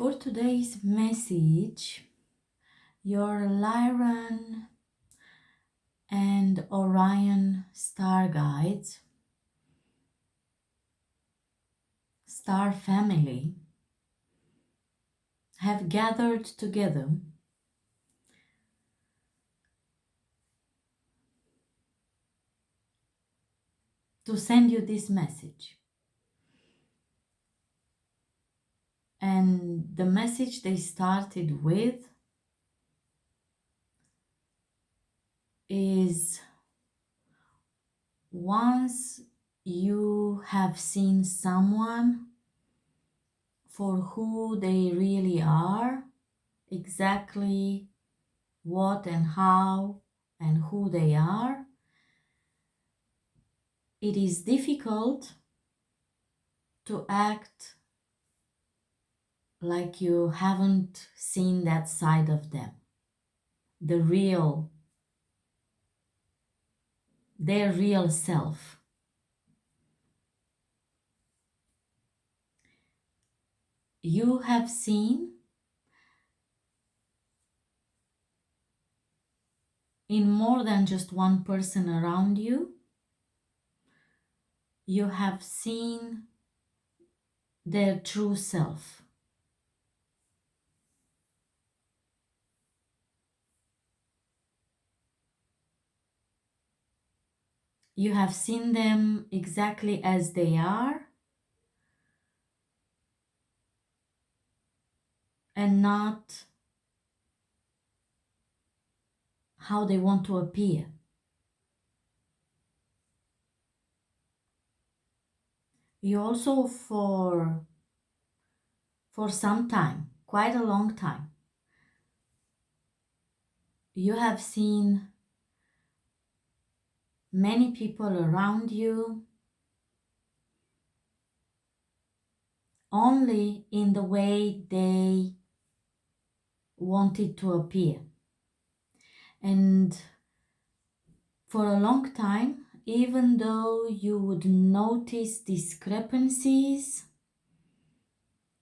For today's message, your Lyran and Orion star guides, star family, have gathered together to send you this message. And the message they started with is, once you have seen someone for who they really are, exactly what and how and who they are, it is difficult to act like you haven't seen that side of them, their real self. You have seen in more than just one person around you, you have seen their true self. You have seen them exactly as they are and not how they want to appear. You also, for some time, quite a long time, you have seen many people around you only in the way they wanted to appear. And for a long time, even though you would notice discrepancies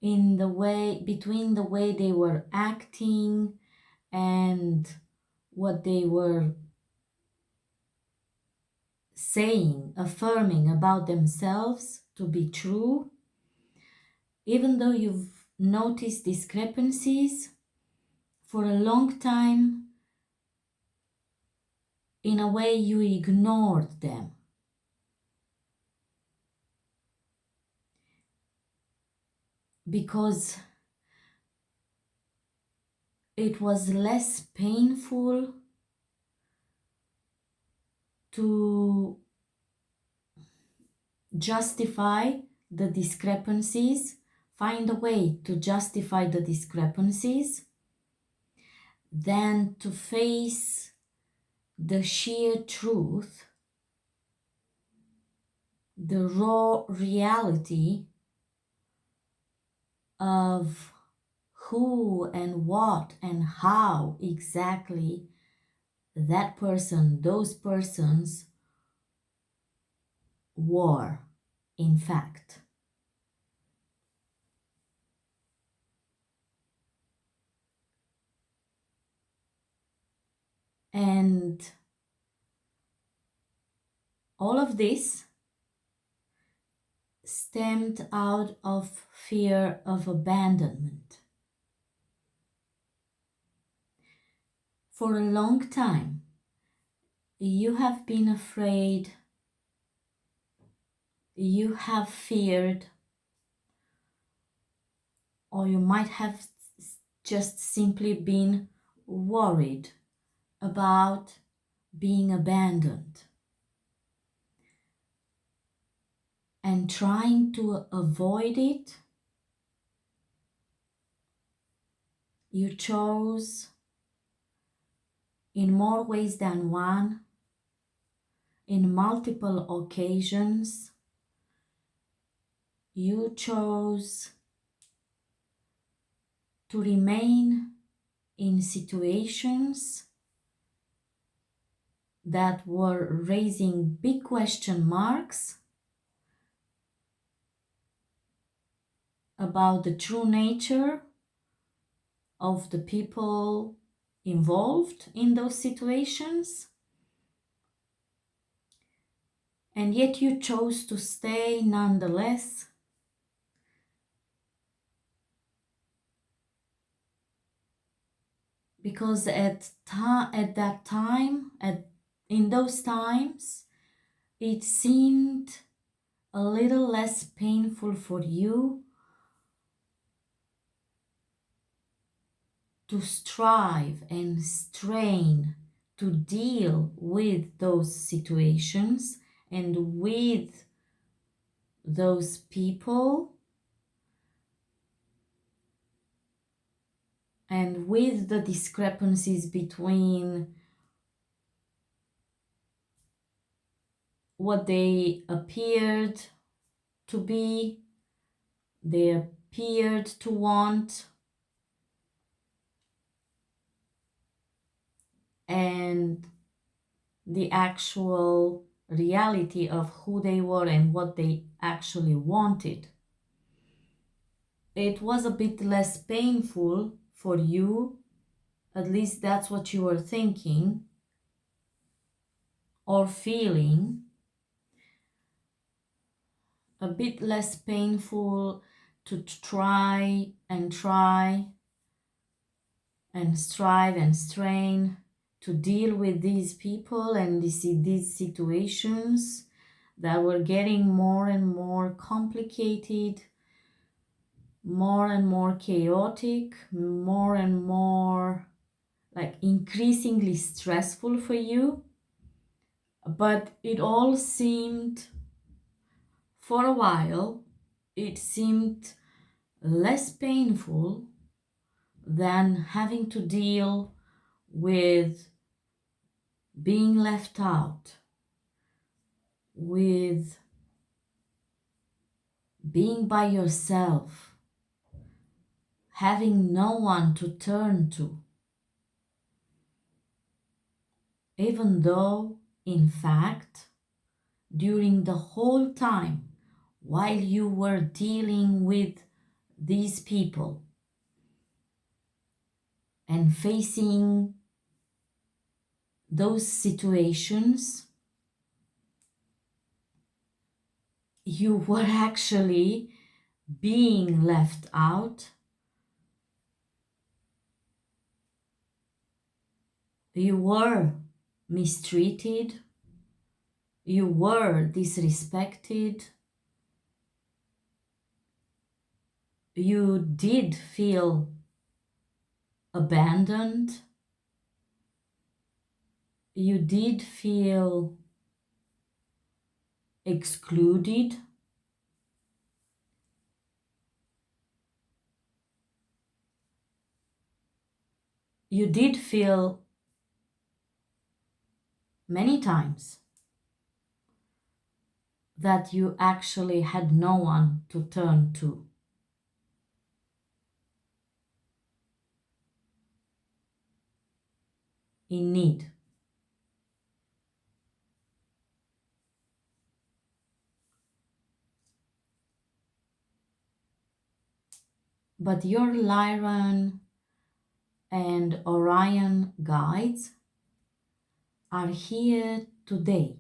in the way between the way they were acting and what they were saying, affirming about themselves to be true, even though you've noticed discrepancies, for a long time, in a way, you ignored them. Because it was less painful to justify the discrepancies, find a way to justify the discrepancies, than to face the sheer truth, the raw reality of who and what and how exactly that person, those persons were, in fact. And all of this stemmed out of fear of abandonment. For a long time, you have been afraid, you have feared, or you might have just simply been worried about being abandoned. And trying to avoid it, you chose, in more ways than one, in multiple occasions, you chose to remain in situations that were raising big question marks about the true nature of the people involved in those situations, and yet you chose to stay nonetheless. Because in those times, it seemed a little less painful for you to strive and strain to deal with those situations and with those people and with the discrepancies between what they appeared to be, they appeared to want, and the actual reality of who they were and what they actually wanted. It was a bit less painful for you, at least that's what you were thinking or feeling, a bit less painful to try and strive and strain to deal with these people and these situations that were getting more and more complicated, more and more chaotic, more and more like increasingly stressful for you. But it all seemed, for a while, it seemed less painful than having to deal with being left out, with being by yourself, having no one to turn to, even though, in fact, during the whole time while you were dealing with these people and facing those situations, you were actually being left out. You were mistreated. You were disrespected. You did feel abandoned. You did feel excluded. You did feel many times that you actually had no one to turn to. In need. But your Lyran and Orion guides are here today,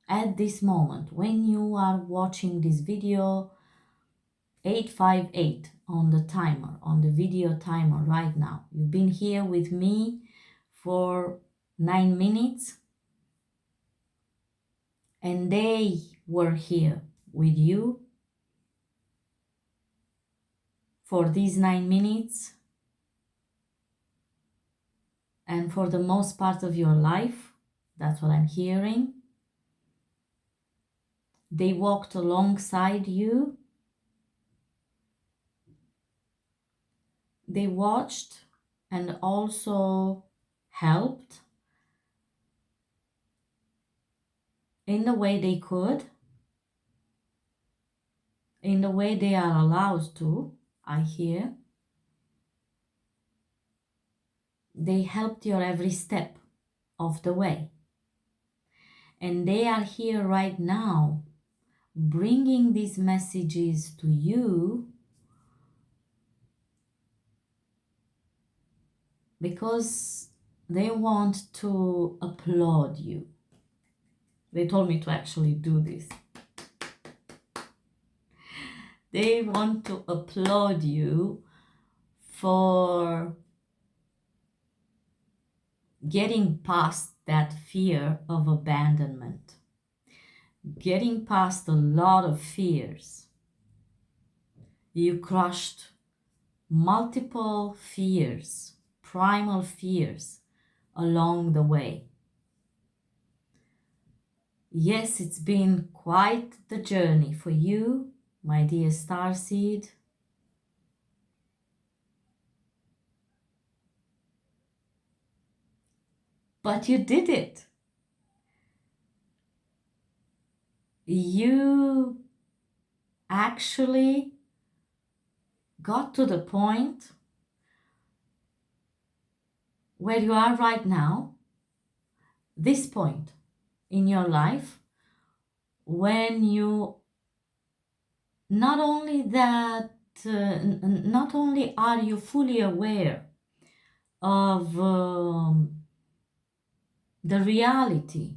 at this moment, when you are watching this video, 858 on the timer, on the video timer right now. You've been here with me for 9 minutes, and they were here with you for these 9 minutes and for the most part of your life. That's what I'm hearing. They walked alongside you. They watched and also helped in the way they could, in the way they are allowed to, I hear. They helped your every step of the way. And they are here right now, bringing these messages to you because they want to applaud you. They told me to actually do this. They want to applaud you for getting past that fear of abandonment, getting past a lot of fears. You crushed multiple fears, primal fears along the way. Yes, it's been quite the journey for you, my dear starseed. But you did it. You actually got to the point where you are right now, this point in your life, when you not only are you fully aware of the reality,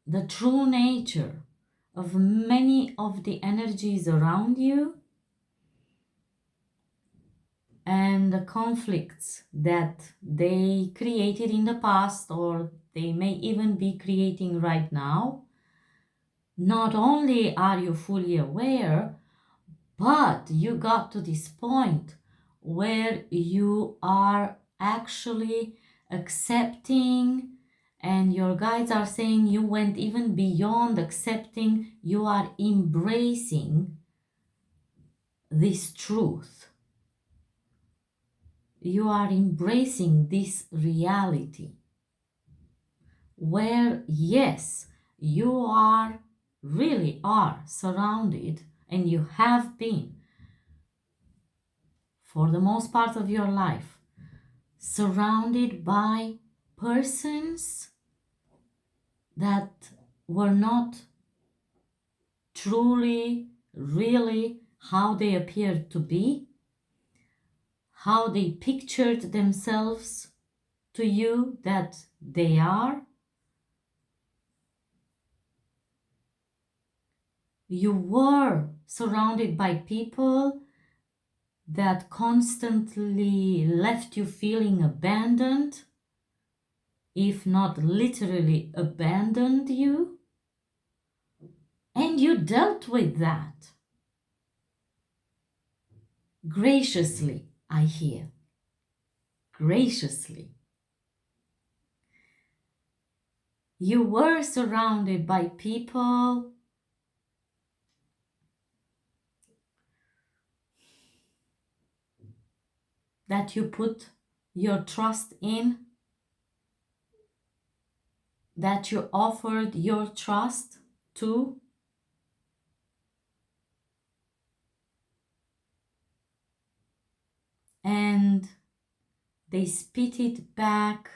the true nature of many of the energies around you and the conflicts that they created in the past, or they may even be creating right now. Not only are you fully aware, but you got to this point where you are actually accepting, and your guides are saying you went even beyond accepting, you are embracing this truth. You are embracing this reality where, yes, you really are surrounded, and you have been for the most part of your life surrounded by persons that were not truly, really how they appeared to be, how they pictured themselves to you that they are. You were surrounded by people that constantly left you feeling abandoned, if not literally abandoned you. And you dealt with that graciously, I hear. Graciously. You were surrounded by people that you put your trust in, that you offered your trust to. And they spit it back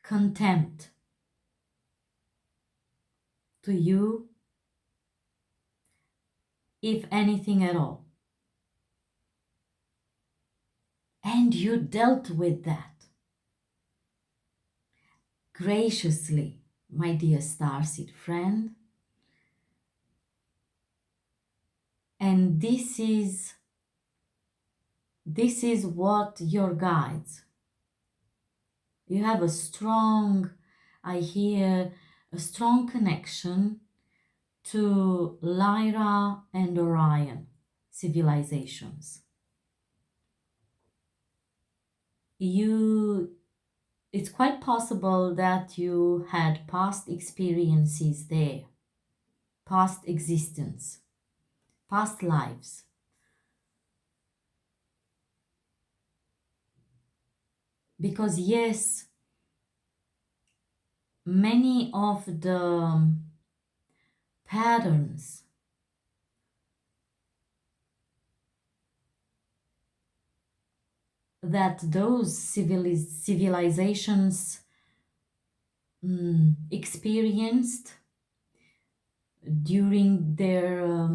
contempt to you, if anything at all. And you dealt with that graciously, my dear starseed friend. And this is what your guides. You have I hear a strong connection to Lyra and Orion civilizations. It's quite possible that you had past experiences there, past existence, past lives. Because yes, many of the patterns that those civilizations experienced during their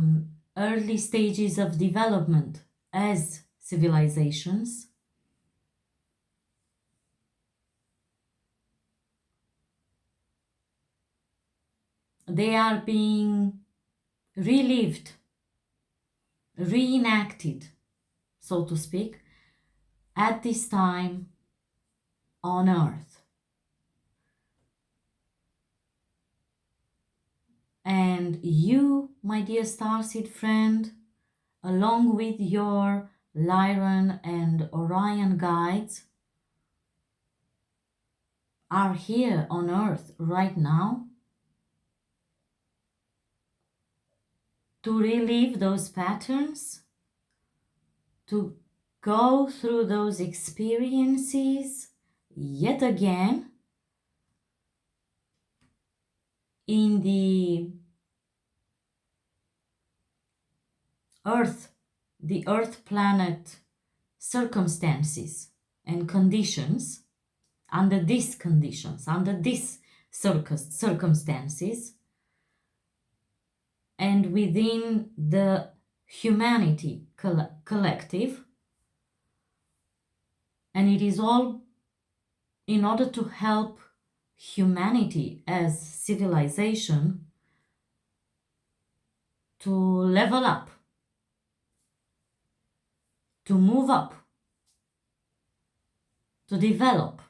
early stages of development as civilizations. They are being relived, reenacted, so to speak, at this time on Earth. And you, my dear starseed friend, along with your Lyran and Orion guides, are here on Earth right now to relive those patterns, to go through those experiences yet again in the Earth planet circumstances and conditions, under these conditions, under these circumstances, and within the humanity collective. And it is all in order to help humanity as civilization to level up, to move up, to develop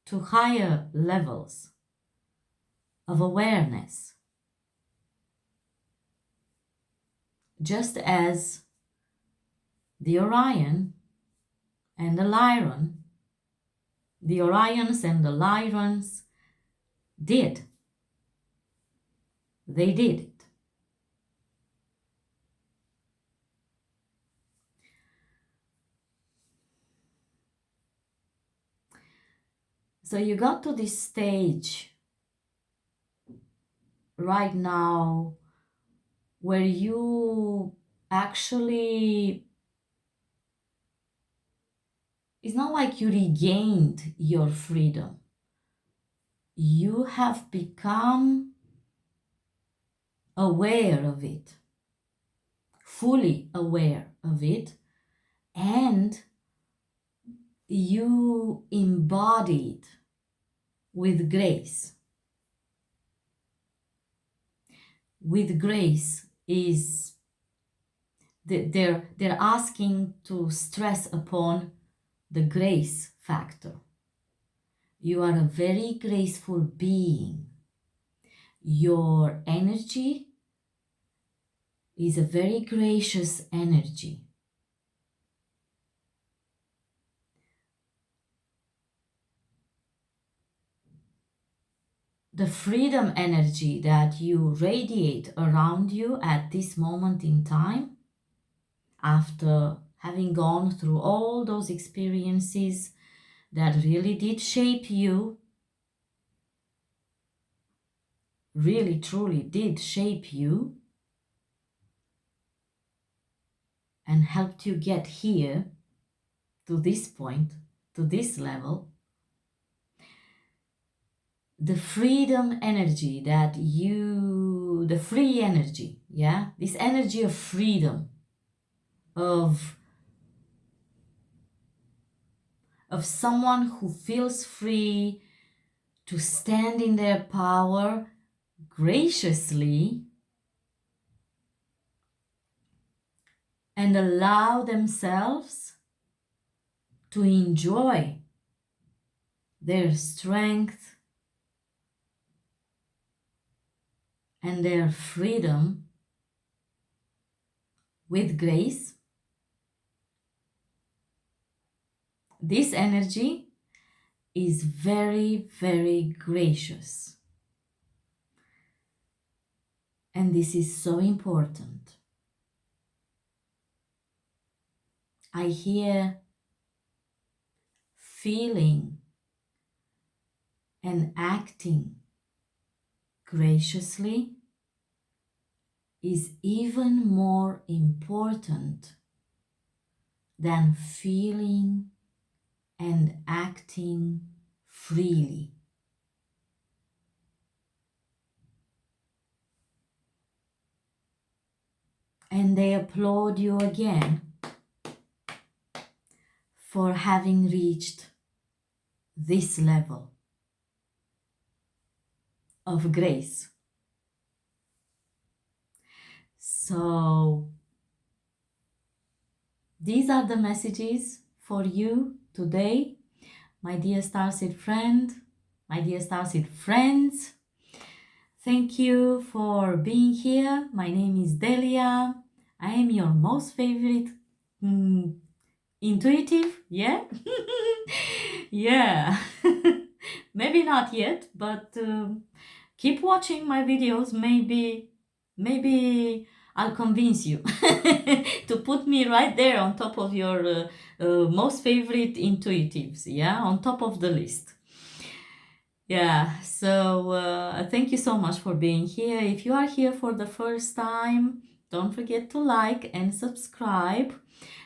to higher levels of awareness. Just as the Orion and the Lyran, the Orions and the Lyrans did. They did it. So you got to this stage right now where you actually, it's not like you regained your freedom. You have become aware of it, fully aware of it, and you embodied with grace. With grace is they're asking to stress upon the grace factor. You are a very graceful being. Your energy is a very gracious energy. The freedom energy that you radiate around you at this moment in time, after having gone through all those experiences that really did shape you, really truly did shape you, and helped you get here to this point, to this level. The freedom energy that you, the free energy, yeah, this energy of freedom, of someone who feels free to stand in their power graciously and allow themselves to enjoy their strength and their freedom with grace. This energy is very, very gracious. And this is so important. I hear feeling and acting graciously is even more important than feeling and acting freely. And they applaud you again for having reached this level of grace. So these are the messages for you today, my dear Starseed friend, my dear Starseed friends. Thank you for being here. My name is Delia. I am your most favorite intuitive, yeah? Yeah. Maybe not yet, but keep watching my videos. Maybe I'll convince you to put me right there on top of your most favorite intuitives, yeah, on top of the list. Yeah, so thank you so much for being here. If you are here for the first time, don't forget to like and subscribe.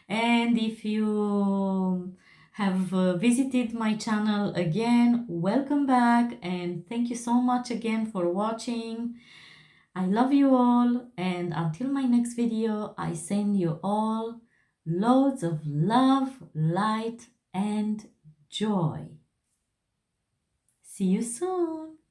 And if you have visited my channel again, welcome back and thank you so much again for watching. I love you all, and until my next video, I send you all loads of love, light, and joy. See you soon.